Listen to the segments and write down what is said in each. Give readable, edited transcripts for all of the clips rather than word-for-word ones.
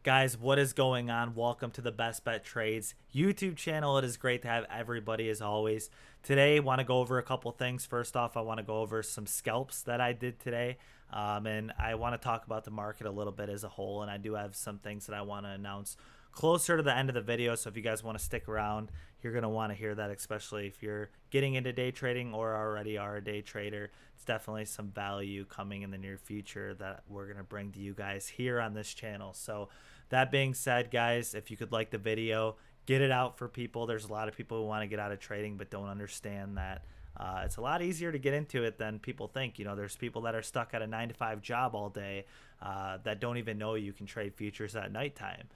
Guys, what is going on? Welcome to the Best Bet Trades YouTube channel. It is great to have everybody as always. Today, I want to go over a couple things. First off, I want to go over some scalps that I did today. And I want to talk about the market a little bit as a whole. And I do have some things that I want to announce closer to the end of the video. So if you guys want to stick around, you're going to want to hear that, especially if you're getting into day trading or already are a day trader. It's definitely some value coming in the near future that we're going to bring to you guys here on this channel. So that being said, guys, if you could like the video, get it out for people. There's a lot of people who want to get out of trading but don't understand that it's a lot easier to get into it than people think. You know, there's people that are stuck at a 9-to-5 job all day that don't even know you can trade futures at nighttime.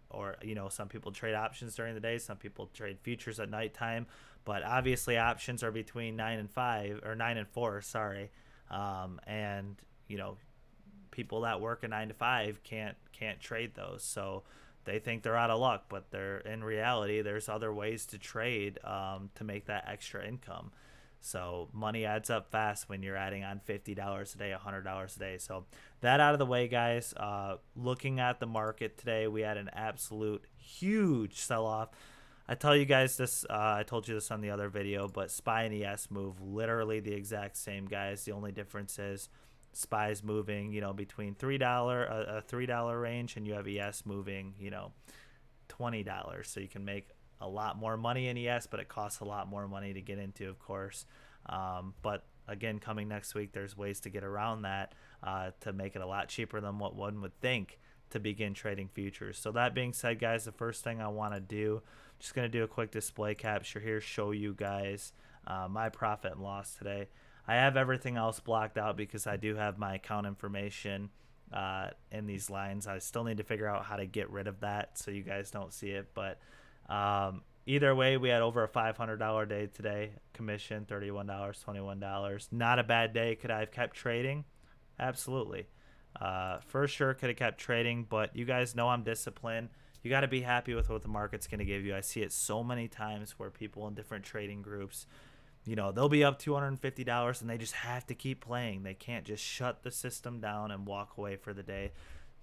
Or, you know, some people trade options during the day. Some people trade futures at nighttime. But obviously options are between 9 and 5 or 9 and 4, sorry. And, you know, people that work a 9 to 5 can't trade those, so they think they're out of luck, but they're in reality there's other ways to trade to make that extra income. So money adds up fast when you're adding on $50 a day, $100 a day. So that out of the way, guys. Looking at the market today, we had an absolute huge sell-off. I tell you guys this, I told you this on the other video, but SPY and ES move literally the exact same, guys. The only difference is SPY's moving, you know, between a $3 range, and you have ES moving, you know, $20. So you can make a lot more money in ES, but it costs a lot more money to get into, of course. But again, coming next week, there's ways to get around that to make it a lot cheaper than what one would think to begin trading futures. So that being said, guys, the first thing I want to do, just going to do a quick display capture here, show you guys my profit and loss today. I have everything else blocked out because I do have my account information in these lines. I still need to figure out how to get rid of that so you guys don't see it. But either way, we had over a $500 day today. Commission, $31, $21. Not a bad day. Could I have kept trading? Absolutely. For sure could have kept trading, but you guys know I'm disciplined. You got to be happy with what the market's going to give you. I see it so many times where people in different trading groups, you know, they'll be up $250 and they just have to keep playing. They can't just shut the system down and walk away for the day.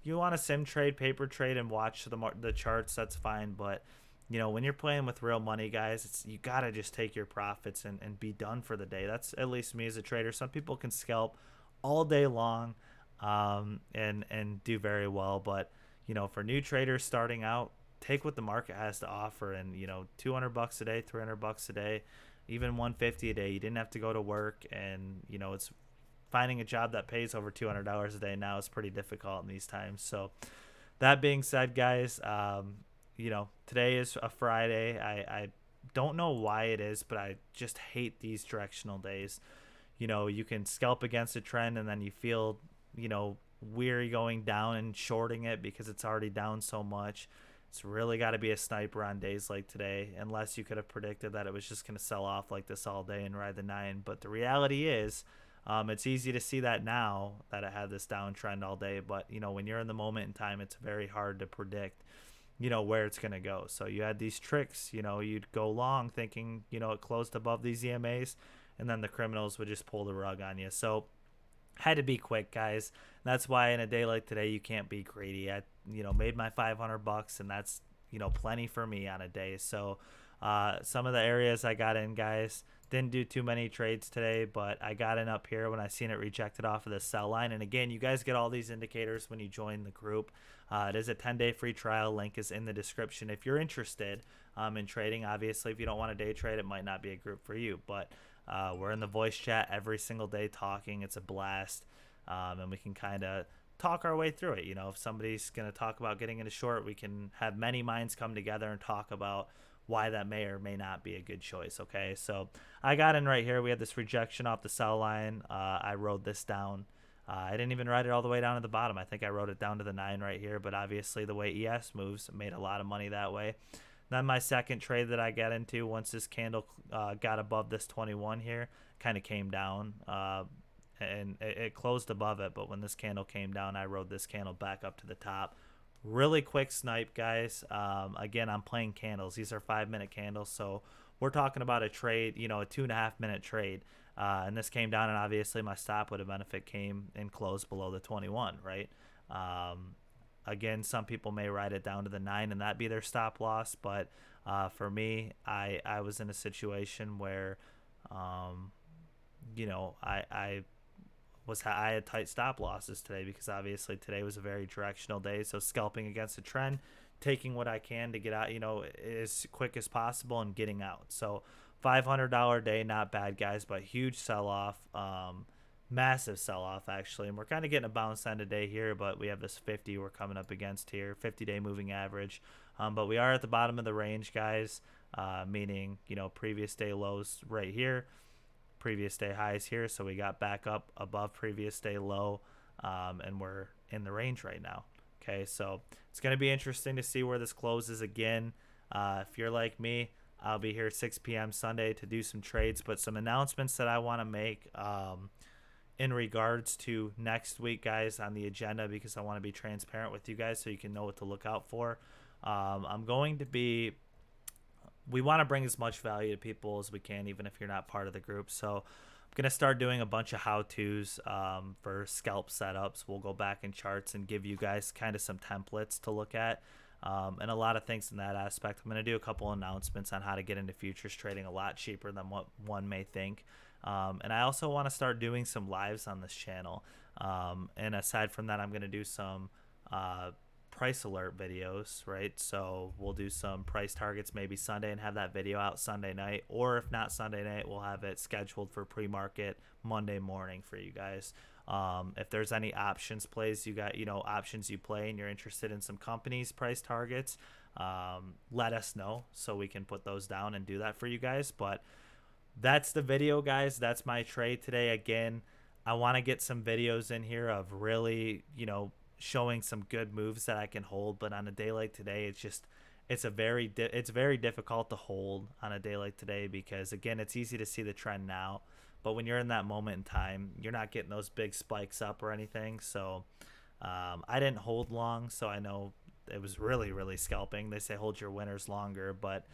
You want to sim trade, paper trade, and watch the charts, that's fine. But, you know, when you're playing with real money, guys, you got to just take your profits and be done for the day. That's at least me as a trader. Some people can scalp all day long and do very well. But, you know, for new traders starting out, take what the market has to offer. And, you know, $200 a day, $300 a day, even $150 a day. You didn't have to go to work, and you know, it's finding a job that pays over $200 a day now is pretty difficult in these times. So that being said, guys, you know, today is a Friday. I don't know why it is, but I just hate these directional days. You know, you can scalp against a trend and then you feel, you know, weary going down and shorting it because it's already down so much. It's really got to be a sniper on days like today, unless you could have predicted that it was just going to sell off like this all day and ride the 9. But the reality is, it's easy to see that now that it had this downtrend all day. But, you know, when you're in the moment in time, it's very hard to predict, you know, where it's going to go. So you had these tricks, you know, you'd go long thinking, you know, it closed above these EMAs, and then the criminals would just pull the rug on you. So had to be quick, guys. That's why in a day like today, you can't be greedy. I, you know, made my $500, and that's, you know, plenty for me on a day. So some of the areas I got in, guys, didn't do too many trades today, but I got in up here when I seen it rejected off of the sell line. And again, you guys get all these indicators when you join the group. It is a 10-day free trial. Link is in the description if you're interested in trading. Obviously, if you don't want to day trade, it might not be a group for you, but we're in the voice chat every single day talking. It's a blast, and we can kind of talk our way through it. You know, if somebody's going to talk about getting into short, we can have many minds come together and talk about why that may or may not be a good choice. Okay, so I got in right here. We had this rejection off the sell line. I wrote this down. I didn't even write it all the way down to the bottom. I think I wrote it down to the 9 right here, but obviously the way ES moves, made a lot of money that way. Then my second trade that I got into, once this candle got above this 21 here, kind of came down, and it closed above it. But when this candle came down, I rode this candle back up to the top. Really quick snipe, guys. Again, I'm playing candles. These are 5-minute candles, so we're talking about a trade, you know, a 2.5-minute trade. And this came down, and obviously my stop would have been if it came and closed below the 21, right? again, some people may write it down to the 9 and that be their stop loss. But for me, I was in a situation where, um, I had tight stop losses today because obviously today was a very directional day. So scalping against the trend, taking what I can to get out, as quick as possible and getting out. So $500 day, not bad, guys, but huge sell off, massive sell off actually. And we're kind of getting a bounce on today here, but we have this 50 we're coming up against here, 50-day moving average. But we are at the bottom of the range, guys, meaning previous day lows right here, previous day highs here, so we got back up above previous day low, and we're in the range right now. Okay, so it's going to be interesting to see where this closes again. If you're like me, I'll be here 6 p.m. Sunday to do some trades, but some announcements that I want to make in regards to next week, guys, on the agenda, because I want to be transparent with you guys so you can know what to look out for. I'm going to be we want to bring as much value to people as we can, even if you're not part of the group. So I'm going to start doing a bunch of how-tos for scalp setups. We'll go back in charts and give you guys kind of some templates to look at, and a lot of things in that aspect. I'm going to do a couple announcements on how to get into futures trading a lot cheaper than what one may think. And I also want to start doing some lives on this channel. And aside from that, I'm going to do some price alert videos, right? So we'll do some price targets maybe Sunday and have that video out Sunday night, or if not Sunday night, we'll have it scheduled for pre-market Monday morning for you guys. If there's any options plays you got, options you play and you're interested in some companies price targets, let us know so we can put those down and do that for you guys. But that's the video, guys. That's my trade today. Again, I want to get some videos in here of really, showing some good moves that I can hold, but on a day like today, it's very difficult to hold on a day like today, because again, it's easy to see the trend now, but when you're in that moment in time, you're not getting those big spikes up or anything. So I didn't hold long, so I know it was really scalping. They say hold your winners longer, but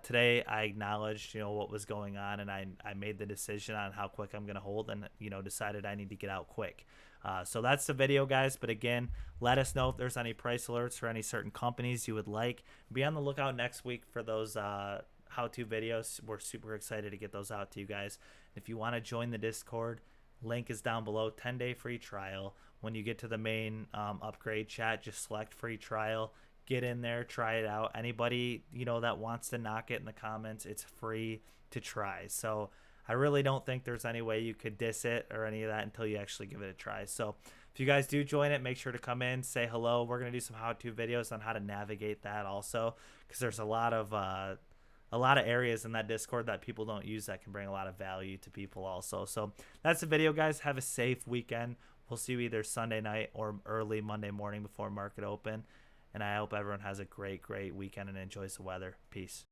today I acknowledged what was going on, and I made the decision on how quick I'm gonna hold, and decided I need to get out quick. So that's the video, guys. But again, let us know if there's any price alerts for any certain companies you would like. Be on the lookout next week for those how-to videos. We're super excited to get those out to you guys. If you want to join the Discord, link is down below. 10-day free trial. When you get to the main upgrade chat, just select free trial. Get in there, try it out. Anybody that wants to knock it in the comments, it's free to try. So I really don't think there's any way you could diss it or any of that until you actually give it a try. So if you guys do join it, make sure to come in, say hello. We're going to do some how-to videos on how to navigate that also, because there's a lot of areas in that Discord that people don't use that can bring a lot of value to people also. So that's the video, guys. Have a safe weekend. We'll see you either Sunday night or early Monday morning before market open. And I hope everyone has a great weekend and enjoys the weather. Peace.